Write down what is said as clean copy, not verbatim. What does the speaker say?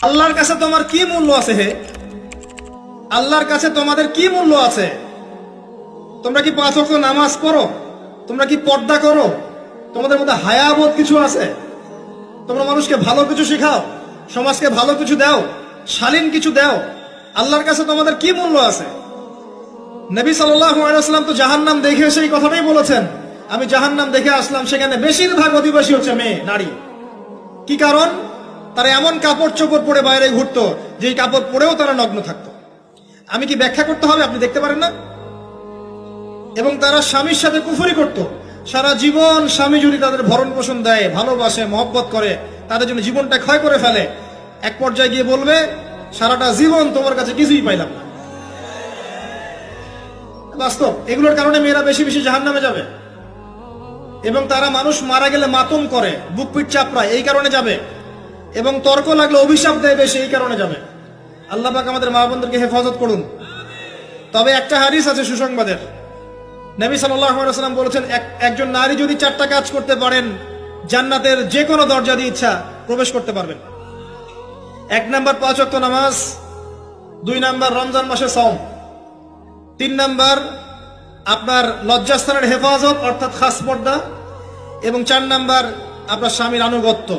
আল্লাহর কাছে তোমার কি মূল্য আছে? হে আল্লাহর কাছে তোমাদের কি মূল্য আছে? তোমরা কি 5 ওয়াক্ত নামাজ পড়ো? তোমরা কি পর্দা করো? তোমাদের মধ্যে হায়াবোধ কিছু আছে? তোমরা মানুষকে ভালো কিছু শেখাও, সমাজকে ভালো কিছু দাও, শালীন কিছু দাও? আল্লাহর কাছে তোমাদের কি মূল্য আছে? নবী সাল্লাল্লাহু আলাইহি ওয়াসাল্লাম তো জাহান্নাম দেখে এসে এই কথাটাই বলেছেন, আমি জাহান্নাম দেখে আসলাম, সেখানে বেশিরভাগ অধিবাসী হচ্ছে মেয়ে, নারী। কি কারণ? তারা এমন কাপড় চোপড় পরে বাইরে ঘুরতো, যেই কাপড় পরেও তারা নগ্ন থাকতো। আমি কি ব্যাখ্যা করতে হবে? আপনি দেখতে পারেন না? এবং তারা স্বামীর সাথে কুফরি করত। সারা জীবন স্বামী যদি তাদের ভরণ পোষণ দেয়, ভালোবাসে, মহব্বত করে, তাদের জন্য জীবনটা ক্ষয় করে ফেলে, এক পর্যায়ে গিয়ে বলবে, সারাটা জীবন তোমার কাছে কিছুই পাইলাম না। বাস্তব। এগুলোর কারণে মেয়েরা বেশি বেশি জাহান্নামে যাবে। এবং তারা মানুষ মারা গেলে মাতম করে, বুক পিঠ চাপড়ায়, এই কারণে যাবে। এবং তর্ক লাগলে অভিশাপ দেয় বেশি, এই কারণে যাবে। আল্লাহ পাক আমাদের মা বোনদেরকে হেফাজত করুন। তবে একটা হাদিস আছে সুসংবাদের। নবী সাল্লাল্লাহু আলাইহি ওয়াসাল্লাম বলেছেন, একজন নারী যদি 4টা কাজ করতে পারেন, জান্নাতের যে কোনো দরজা দিয়ে ইচ্ছা প্রবেশ করতে পারবেন। 1 নাম্বার 5 ওয়াক্ত নামাজ, 2 নাম্বার রমজান মাসে সওম, 3 নাম্বার আপনার লজ্জাস্থানের হেফাজত অর্থাৎ খাস পর্দা, এবং 4 নাম্বার আপনার স্বামীর আনুগত্য।